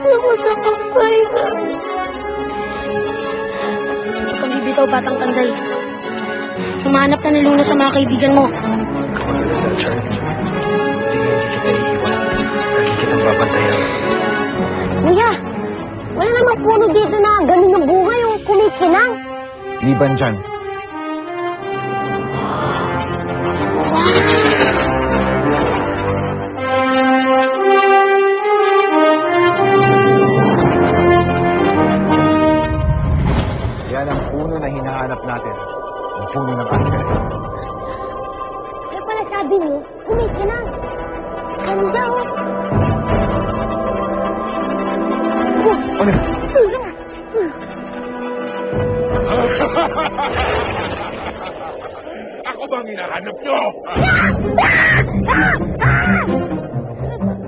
Ako sa pampahinga. Huwag kang bibitaw, batang tanday. Humahanap ka ng Luna sa mga kaibigan mo. Kamalala, Charlie. Hindi kita iiwan. Lagi kitang babantayan. Kuya, wala namang puno dito na ganun yung bunga yung kumikinang. Liban dyan. Yan ang puno na hinahanap natin. Ang puno ng Angeles. Kaya pala sabi niyo, kumikinang. Ganda oh. Ano? Ako bang hinahanap nyo?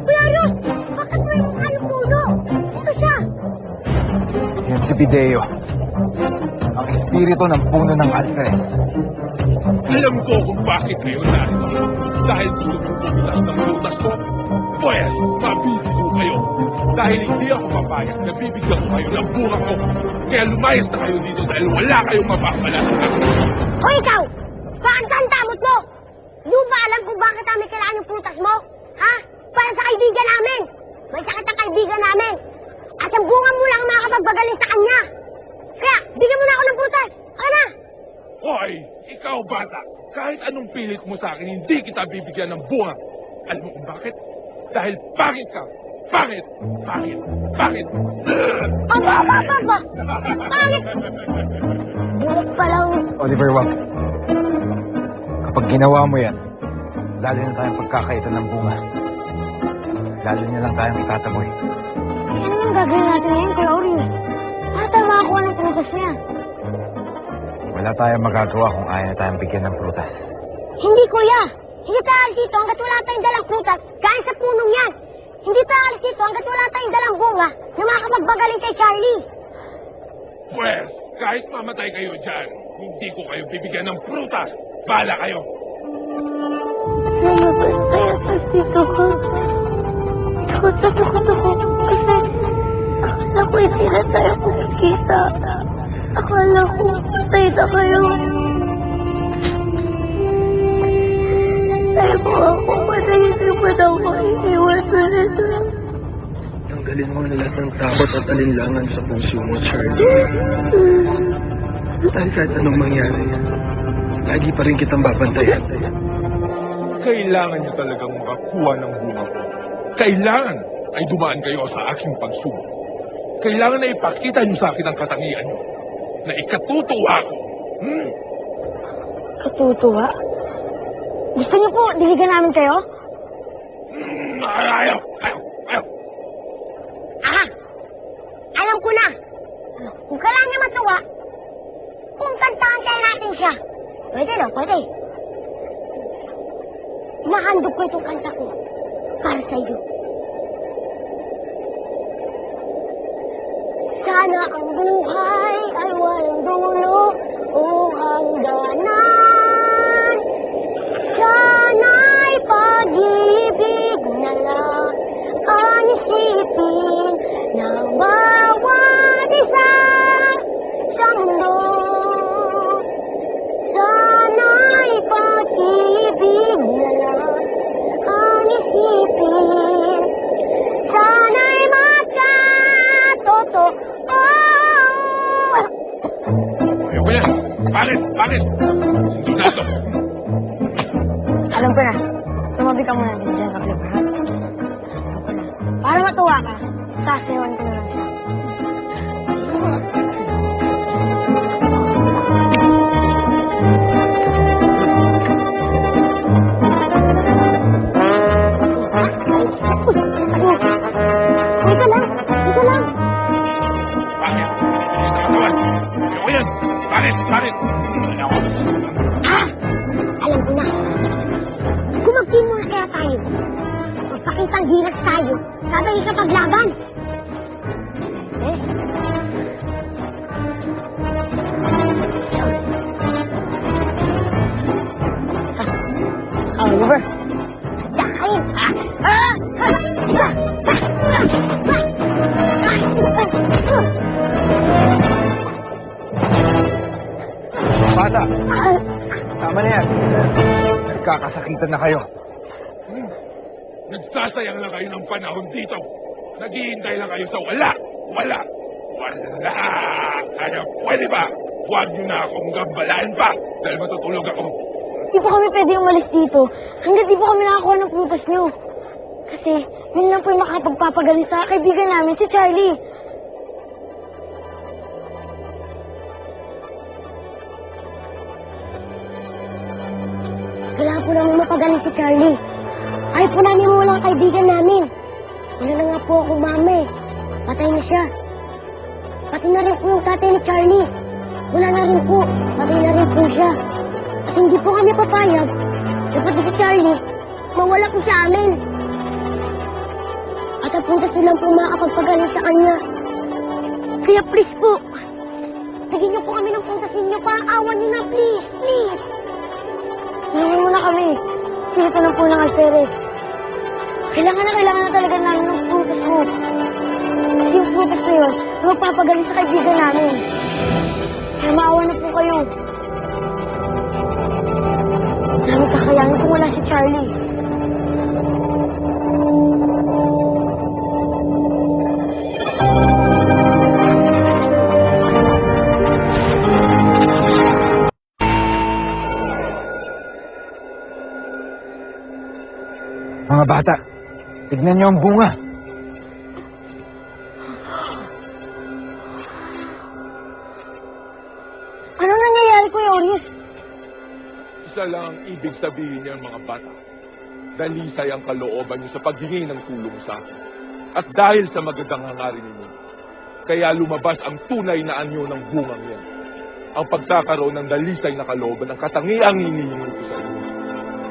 Kuya Ros, bakit may ano puno? Ito siya. Yan si Bideo. Ang espiritu ng puno ng Angeles. Alam ko kung bakit kayo narito. Dahil gusto kong pumilas ng lutas ko. Pwes, mabibigo kayo. Dahil hindi ako papayag na bibigyan ko kayo ng bunga ko. Kaya lumayas na kayo dito dahil wala kayong mapapala sa akin. O ikaw, saan ka ang damot mo? Di ba alam kung bakit namin kailangan yung prutas mo? Ha? Para sa kaibigan namin. May sakit ang kaibigan namin. At ang bunga mo lang ang makakapagbagaling sa kanya. Kaya, bigyan mo na ako ng prutas. Ano na? Hoy, ikaw bata, kahit anong pilit mo sa akin, hindi kita bibigyan ng bunga. Alam mo kung bakit? Dahil pangit ka. Pangit! Pangit! Pangit! Aba! Pangit! Bulat pa lang. Oliver, wag. Kapag ginawa mo yan, lalo na tayong pagkakaita ng bunga. Lalo na lang tayong itataboy. Ano nang gagawin natin ngayon, Kuya Orius? Para tayo makakuha ng prutas niya. Wala tayong magagawa kung ayaw na tayong bigyan ng prutas. Hindi, Kuya. Hindi tayo alis dito hanggat wala tayong dalang prutas galing sa punong yan. Hindi tayo alis dito hanggat wala tayong dalang bunga na makakapagbagaling kay Charlie. Pwes, kahit mamatay kayo dyan, hindi ko kayo bibigyan ng prutas. Bala kayo. Nalabas dito ka. Takot ako kasi akala ko hindi na tayo kumikita. Akala ko patay na kayo. Tayo po ako hindi pa daw ko iiwasan ito. Tanggalin mo na lahat ng takot at alinlangan sa puso mo, Charlie. Dahil kahit anong mangyari, lagi pa rin kitang babantayan. Kailangan niyo talagang makakuha ng bunga ko. Kailangan ay dumaan kayo sa aking pagsubok. Kailangan na ipakita niyo sa akin ang katangian niyo. Na ikatutuwa ko. Katutuwa? Gusto niyo po, diligan namin kayo? Ayaw. Aha! Alam ko na! Kung kailangan niya matuwa, kung kantahan kaya natin siya. Pwede no, pwede. Nahandog ko itong kanta ko para sa iyo. Sana ang buhay ay walang dulo o hangganan. Sana'y pag-ibig na lang ang isipin ng bawat isa sa mundo. Sana'y pag-ibig na lang ang isipin. Sana'y magkatotoo. Ayoko yan. Bakit? Sindunado. Alam ko na. Tumabi ka muna din dyan, Clipper, ha? Alam ko na. Para matuwa ka, sasayawan ko na lang siya. Dito lang. Bakit? Hindi sa katawan. Ayoko yan. Bakit? Ayoko. Alam ko na. Kung mag-teamwork kaya tayo, magpakitang giras tayo, sabay ka paglaban. Eh? Oliver. Dahil! magkakasakitan na kayo. Nagsasayang lang kayo ng panahon dito. Naghihintay lang kayo sa wala. Wala. Wala. Kaya pwede ba? Huwag niyo na akong gambalain pa dahil matutulog ako. Di po kami pwede umalis dito hanggang di po kami nakakuha ng prutas nyo. Kasi yun lang po yung makapagpapagaling sa kaibigan namin, si Charlie. Wala po namin mapagaling si Charlie. Ayaw po namin mo lang kaibigan namin. Wala na nga po akong mama eh. Patay na siya. Pati na rin po yung tatay ni Charlie. Wala na rin po. Patay na rin po siya. At hindi po kami papayag. Dapat si Charlie, mawala po sa amin. At ang puntas nyo lang po makakapagpagaling sa kanya. Kaya please po, bigyan niyo po kami ng puntas ninyo. Parang awan niyo na, please, please. Tulungan mo na kami. Sirito lang po ng alferes. Kailangan na talaga namin ng prutas mo. Kasi yung prutas na yun, magpapagaling sa kaibigan namin. Kaya maawa na po kayo. Namin kakayanin kung wala si Charlie. Mga bata, tignan niyo ang bunga. Anong nangyayari, Kuya Orius? Isa lang ang ibig sabihin niya mga bata. Dalisay ang kalooban niyo sa paghingi ng tulong sa akin. At dahil sa magandang hangarin ninyo, kaya lumabas ang tunay na anyo ng bungang yan. Ang pagkakaroon ng dalisay na kalooban ang katangiang hinihingi ko sa inyo.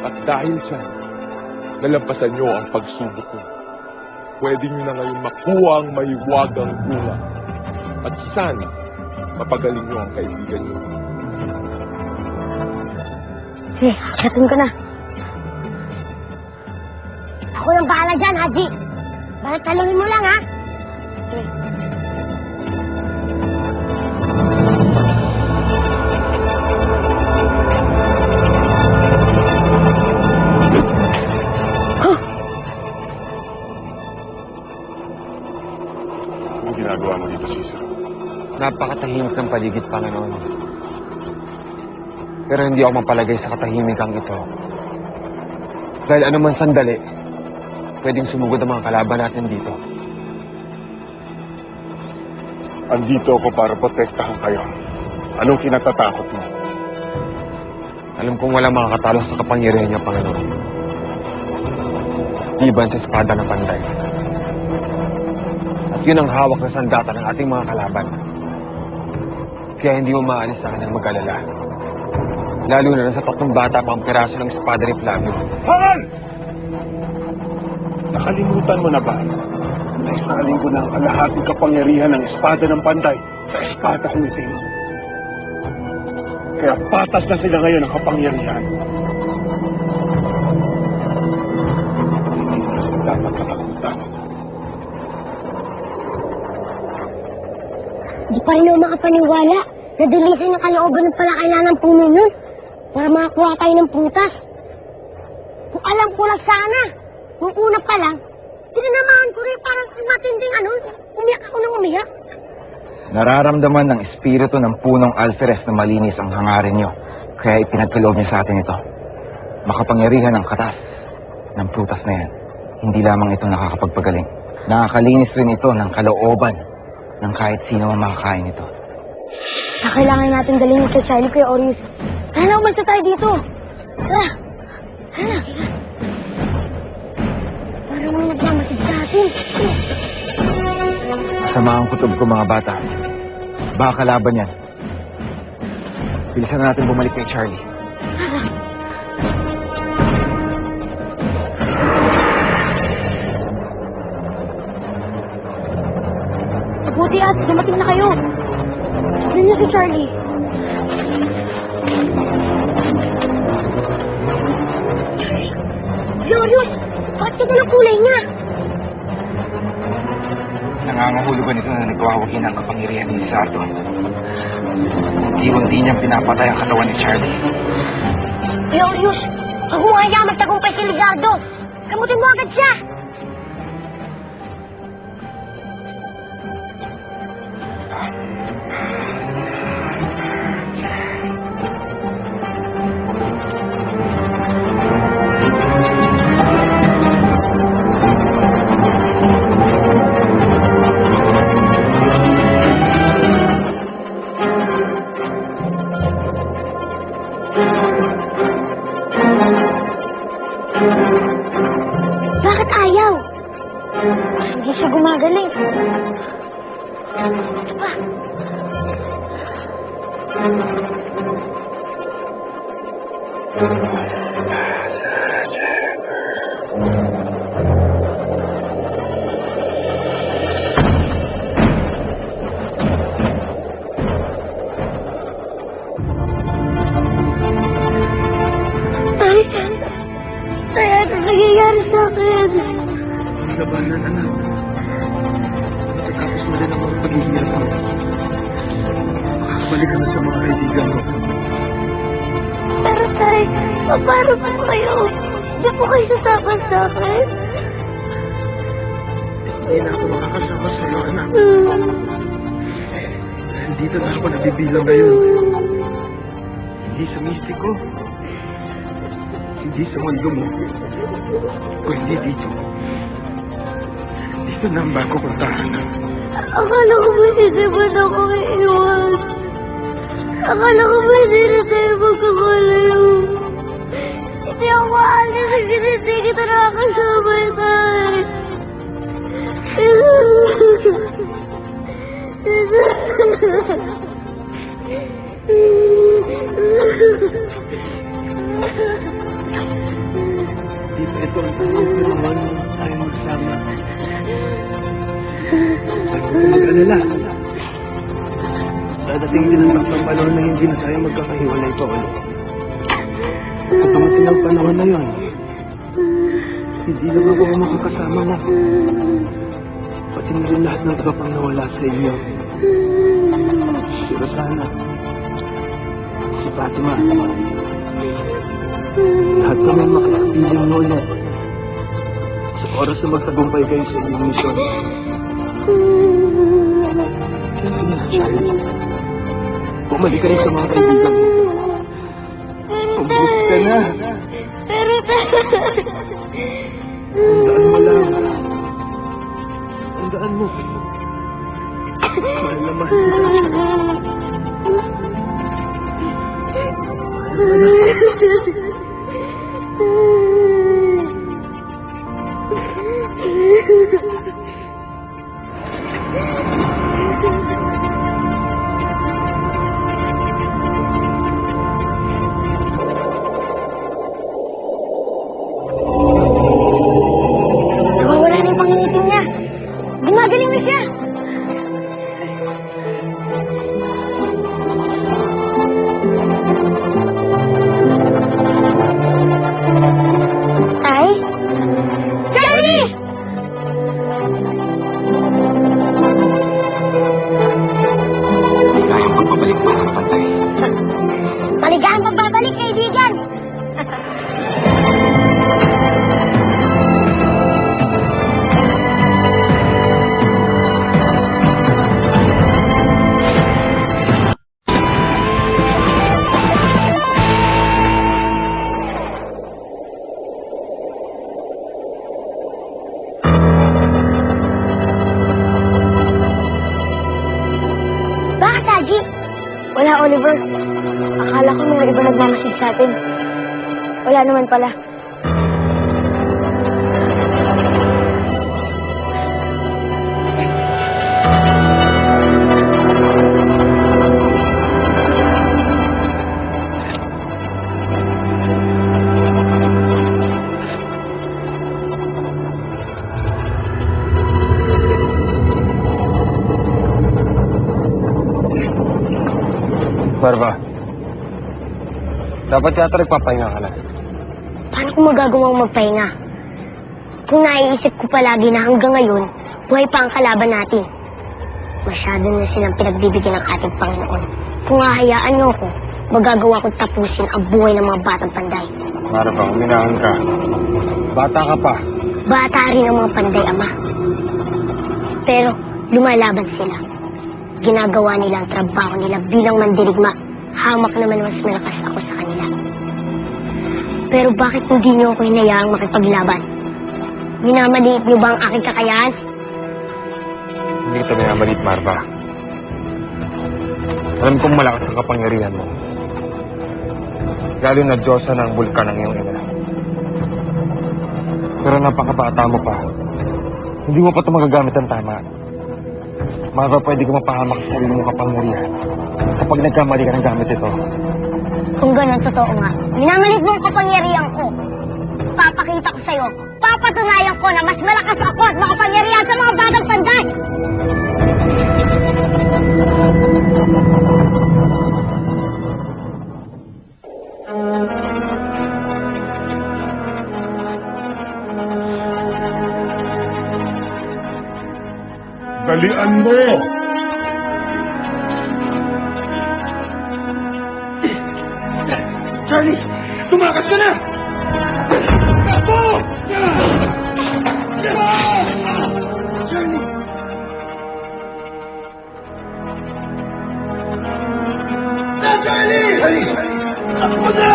At dahil dyan, nalampasan niyo ang pagsubok ko. Pwede niyo na ngayon makuha ang mahiwagang bunga. At sana, mapagaling niyo ang kaibigan niyo. Sige, akyatin ko na. Ako nang bahala dyan, Haji. Balik talungin mo lang, ha? Sige. Ano ginagawa mo dito, Cicero? Napakatahimik ng paligid, Panginoon. Pero hindi ako mapalagay sa katahimikang ito. Dahil anuman sandali, pwedeng sumugod ang mga kalaban natin dito. Andito ako para protektahan kayo. Anong kinatatakot mo? Alam kong walang makakatalo sa kapangyarihan niya, Panginoon. Iban sa espada ng panday. At yun ang hawak na sandata ng ating mga kalaban. Kaya hindi mo maalis sa akin ang mag-alala. Lalo na sa 3 bata pang piraso ng espada ni Flavio. Hangal! Nakalimutan mo na ba na isalin ko na ang kalahating kapangyarihan ng espada ng panday sa espada kong itim? Kaya patas na sila ngayon ang kapangyarihan. Hindi na sila dapat katakutan. Di pa rin ako makapaniwala na dilisan ng kalooban ng palakailangan po nun para makakuha tayo ng prutas. Kung alam ko lang sana, nung una pa lang, tinanamaan ko rin parang matinding umiyak ako ng umiyak. Nararamdaman ng espiritu ng punong alferes na malinis ang hangarin niyo. Kaya ipinagkaloob niya sa atin ito. Makapangyarihan ang katas ng prutas na yan. Hindi lamang ito nakakapagpagaling. Nakakalinis rin ito ng kalooban ng kahit sino ang makakain ito. Kailangan natin dalhin kay Charlie, Kuya Orius. Tara, umalis na tayo dito. Tara. Tara. Parang may nagmamasid sa atin. Masama ang kutob ko, mga bata. Baka kalaban yan. Bilisan na natin bumalik kay Charlie. Mabuti at dumating na kayo. Tignan niyo si Charlie. Glorious! Bakit ka ng kulay niya? Nangangahulugan ito na nagwawagin ang kapangyarihan ni Lizardo. Unti-unti niyang pinapatay ang katawan ni Charlie. Glorious! Huwag mo hayaan magtagumpay si Ligardo. Gamutin mo agad siya. Bakit ayaw? Hindi siya gumagaling. Ito pa. Tay, ano nangyayari sa akin? Labanan, anak. Pagkatapos mo rin ang mga paghihirap mo. Makakabalik ka na sa mga kaibigan mo. Pero tay, paano po kayo? Hindi po kayo sasama sa akin? Hindi na ako makakasama sa iyo, anak. Dahil dito na ako nabibilang ngayon. Hindi sa mistiko. Hindi sa mundo mo. O hindi dito. Dito na ang bago kong tahanan. Akala ko ba hindi mo na ako iiwan? Akala ko ba hindi na tayo magkakalayo? Hindi ako maalis hanggang hindi kita nakakasama, tay. Dito ito ang panahon naman tayo magsama. Huwag mo mag-alala. Dadating din ang taktang panahon na hindi na tayo magkakahiwalay pa ulit. Pag dumating ang panahon na yun, hindi na ako makakasama mo. Pati na rin lahat ng tropang nawala sa iyo. Si Rosana, si Fatima, lahat kami makakapiling mo ulit. Sa oras na magtagumpay kayo sa inyong misyon. Kaya sige na, Charlie. Bumalik ka rin sa mga kaibigan mo. Pumbuti ka na. Pero Tandaan mo lang. Tandaan mo. Mahal na mahal kita, Charlie. nawawala na yung pangingitim niya. Gumagaling na siya. Tay? Charlie! Maligayang pagbabalik mo ng pantay. Maligayang pagbabalik, kaibigan! Bakit, Haji? Wala, Oliver. Akala ko may iba nagmamasid sa atin. Wala naman pala. Barba, dapat yata nagpapahinga ka na. Paano ko magagawang magpahinga? Kung naiisip ko palagi na hanggang ngayon, buhay pa ang kalaban natin. Masyado na silang pinagbibigyan ng ating Panginoon. Kung hahayaan niyo ako, magagawa kong tapusin ang buhay ng mga batang panday. Marva, uminahan ka. Bata ka pa. Bata rin ang mga panday, Ama. Pero lumalaban sila. Ginagawa nila ang trabaho nila bilang mandirigma. Hamak naman mas malakas ako sa kanila. Pero bakit hindi niyo ako hinayaang makipaglaban? Minamaliit niyo ba ang aking kakayahan? Hindi kita minamalit, Marva. Alam kong malakas ang kapangyarihan mo. Lalo na Diyosa ng bulkan ng iyong ina. Pero napakabata mo pa. Hindi mo pa ito magagamit ang tama. Marva, pwede ko mapahamak sa sarili mong kapangyarihan kapag nagkamali ka ng gamit ito. Kung ganun, totoo nga. Minamalit mo ang kapangyarihan ko. Papakita ko sa'yo. Papatunayan ko na mas malakas ako at makapangyarihan sa mga batang panday. Dalian mo! Charlie! Tumakas ka na! Ako! Charlie! Charlie! Ako na!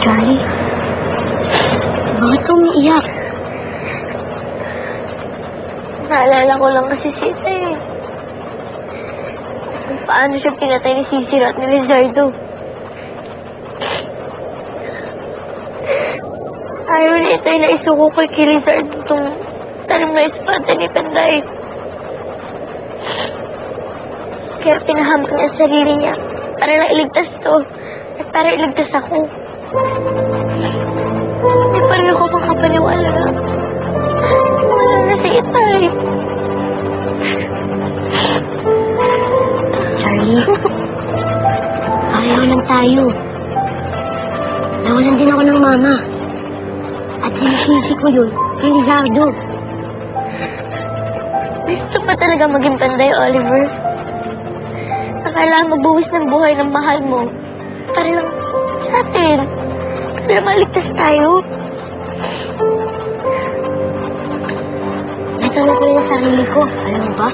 Charlie, bakit ka umiiyak? Naalala ko lang kasi si Ita eh. Kung paano siya pinatay ni Cicero at ni Lizardo. Ayaw ni Ita na isuko kay Lizardo itong talim na espada ni Panday. Kaya pinahamak niya ang sarili niya para lang iligtas to at para iligtas ako. Hindi pa rin ako makapaniwala na wala na si Itay. Charlie, pareho lang tayo. Nawalan din ako ng mama. At sinisisi ko yun kay Lizardo. Gusto pa talaga maging panday, Oliver. Akala mo buwis ng buhay ng mahal mo. Para lang sa atin. Para maligtas tayo. Natanong ko rin ang sarili ko. Alam mo ba?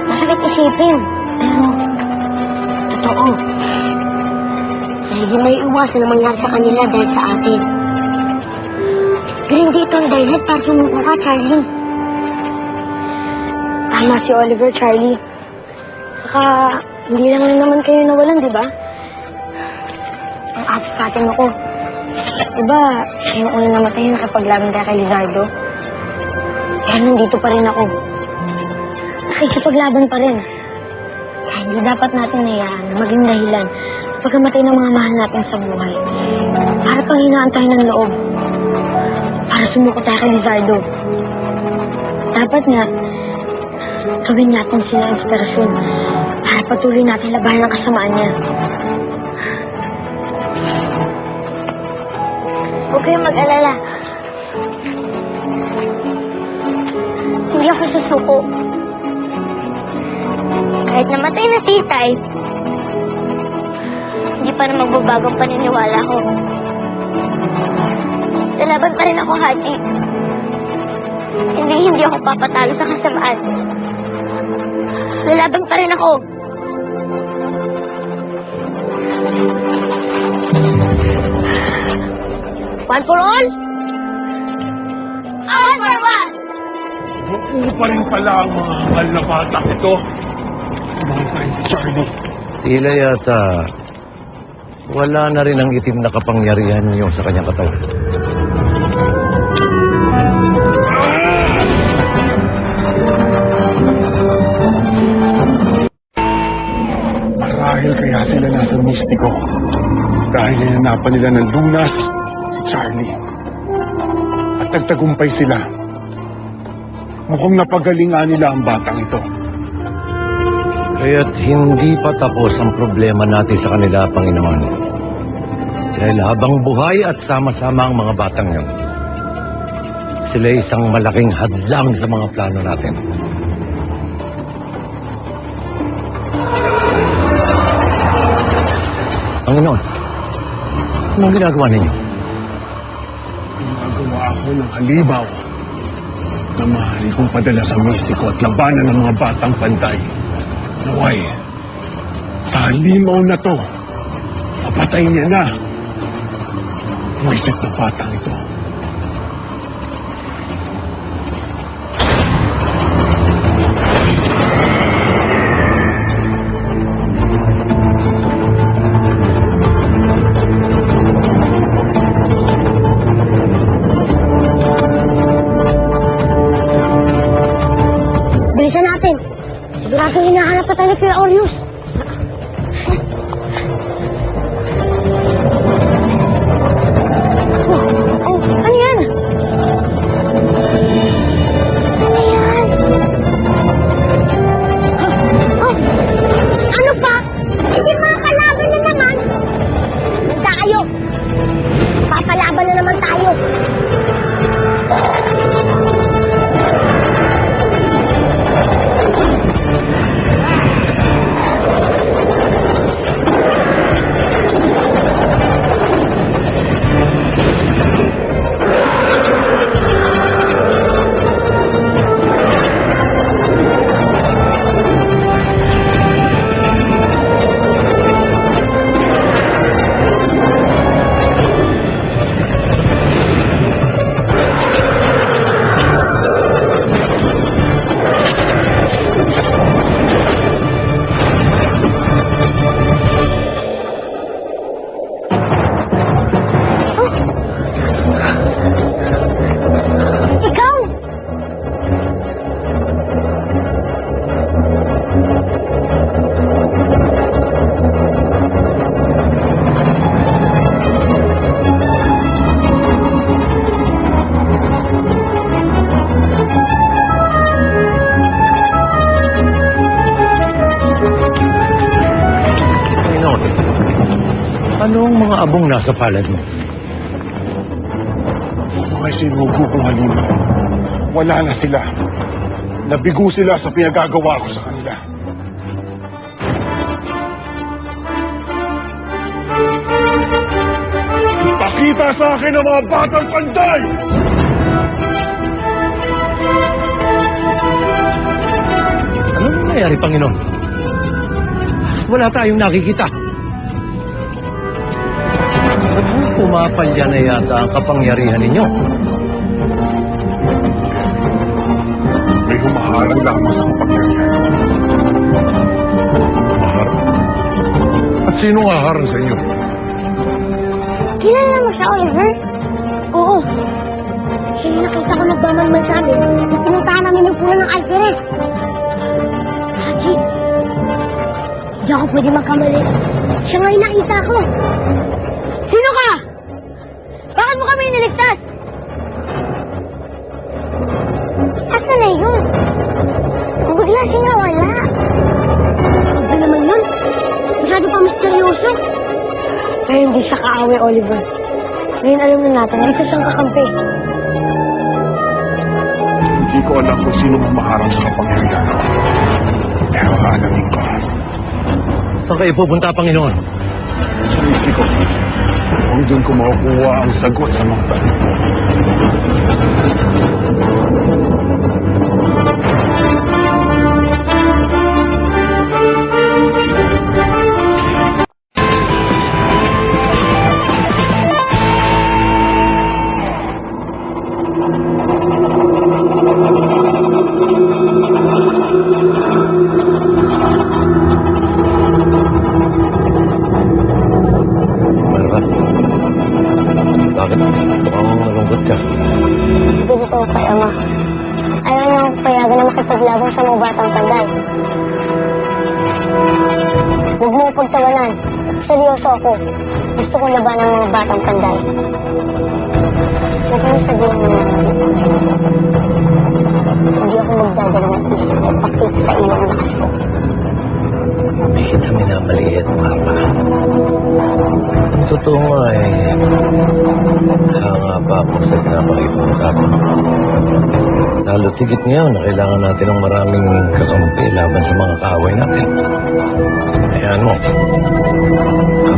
Masakit isipin. Pero, totoo. Dahil di may iwasan na mangyari sa kanila dahil sa atin. Pero hindi ito ang dahilan para sumuko ka, Charlie. Tama si Oliver, Charlie. Saka, hindi lang naman kayo nawalan, di ba? Ang apat-patin ako. Diba, yung una namatay nakapaglaban tayo kay Lizardo? Kaya nandito pa rin ako. Nakikipaglaban pa rin. Kaya hindi dapat natin hayaan na maging dahilan pagkamatay ng mga mahal natin sa buhay. Para panghinaan tayo ng loob. Para sumuko tayo kay Lizardo. Dapat nga, gawin natin sila inspirasyon para patuloy natin labanan ang kasamaan niya. Huwag kayong mag-alala. Hindi ako susuko. Kahit namatay na si Itay, hindi pa na magbabago ang paniniwala ko. Lalaban pa rin ako, Haji. Hindi ako papatalo sa kasamaan. Lalaban pa rin ako. One for all? All for one! Buo pa rin pala ang mga hangal na batang ito. Tumawag pa rin si Charlie. Tila yata wala na rin ang itim na kapangyarihan niyo sa kanyang katawan. Marahil kaya sila nasa mistiko. Dahil hinanapan nila ng lunas si Charlie. At nagtagumpay sila. Mukhang napagalingan nila ang batang ito. Kaya't hindi pa tapos ang problema natin sa kanila, Panginoon. Dahil habang buhay at sama-sama ang mga batang yun, sila isang malaking hadlang sa mga plano natin. Panginoon, anong ginagawa ninyo? Gumagawa ako ng halimaw na maaari kong padala sa mistiko at labanan ng mga batang panday. Naway, sa halimaw na to, papatay niya na ang isip ng batang ito. Bilisan natin. Sigurado hinahanap pa tayo ni Kuya Orius. Oh, ano yan? Ano yan? Oh, ano pa? Hindi mga kalaban na naman. Handa kayo. Papalaban na naman tayo. Ikaw! Panginoon, anong mga abong nasa palad mo? May sinugo kong halimaw. Wala na sila. Nabigo sila sa pinagagawa ko sa kanila. Ipakita sa akin ang mga batang panday! Anong nangyayari, Panginoon? Wala tayong nakikita. Pumapalya na yata ang kapangyarihan ninyo. May humaharang lamang sa kapangyarihan. Humaharang? At sino haharang sa inyo? Kilala mo siya, Oliver? Oo. Siya yung nakita ko nagbamanman sa amin. Nung pinuntahan namin yung puno ng Alferez. Haji, hindi ako pwede magkamali. Siya nga yung nakita ko. Sino ka? Bakit mo kami niligtas? Asan na yun? Bigla siya nga wala. Iba naman yun. Masyado pa misteryoso. Pero hindi siya kaaway, Oliver. Ngayon alam na natin na isa siyang kakampi. Hindi ko alam kung sino humaharang sa kapangyarihan ko. Pero aalamin ko. Saan kayo pupunta, Panginoon? Sa mistiko. Kung doon ko makukuha ang sagot sa mga tanong ko. Bakit? Mukhang malungkot ka. Hindi ko kay Ama. Ayaw niya akong payagan na makipaglaban sa mga batang panday. Huwag mo pagtawanan. Seryoso ako. Gusto kong labanan ng mga batang panday. Huwag mo sabihin mo hindi ako magdadalawang isip at pakit sa iyo ang lakas ko. Hindi kita minamaliit, Mama. Totoo nga hanga pa ako sa pinapakipagkat. Lalo tigit ngayon na kailangan natin ng maraming kakampi laban sa mga kaaway natin. Ayan mo,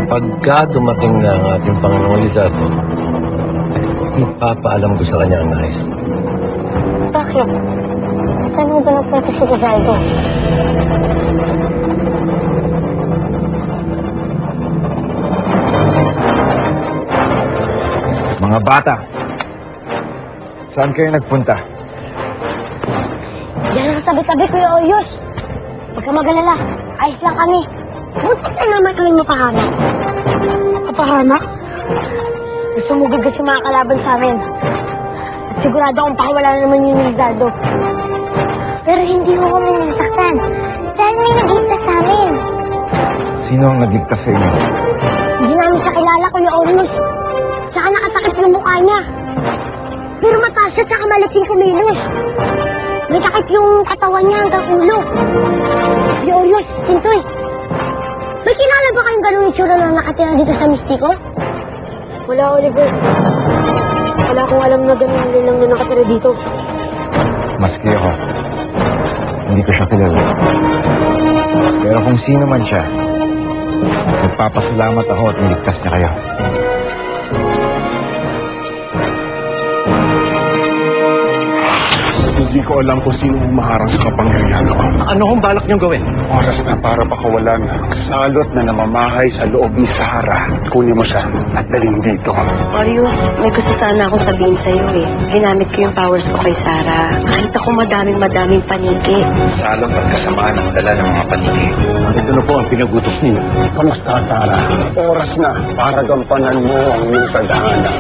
kapag ka dumating na ang ating Panginoong Lizardo, ipapaalam ko sa kanya ang nais mo. Bakit? Saan mo ba nagpunta si Rizaldo? Mga bata, saan kayo nagpunta? Diyan sa tabi-tabi, Kuya Oyos. Huwag ka mag-alala. Ayos lang kami. Buti na naman kami mapahamak. Mapahamak? Sumugod kasi mga kalaban sa amin. At sigurado akong pakawala na naman yung Rizaldo. Pero hindi mo kami nasaktan. Dahil may nagligtas sa amin. Sino ang nagligtas sa inyo? Hindi namin siya kilala, Kuya Oyos. Saka nakatakip yung mukha niya. Pero mataas siya saka malaking kumilos. May takip yung katawan niya hanggang ulo. Kuya Oyos, Sintoy. May kilala ba kayong ganung itsura na nakatira dito sa Mistiko? Wala, Oliver. Wala akong alam na ganun din lang na nakatira dito. Maski ako. Hindi ko siya kilala. Pero kung sino man siya, nagpapasalamat ako at niligtas niya kayo. Hindi ko alam kung sino humaharang sa kapangyarihan ko. Ano kung balak niyong gawin? Oras na para pakawalan ang salot na namamahay sa loob ni Sarah. Kunin mo siya at dalhin dito. Orius, may gusto sana akong sabihin sa'yo eh. Ginamit ko yung powers ko kay Sarah. Nakita ko madaming paniki. Salot at kasamaan ang dala ng mga paniki. Ito na po ang pinagutos niyo. Kamusta, Sarah? Oras na para gampanan mo ang iyong tadhana.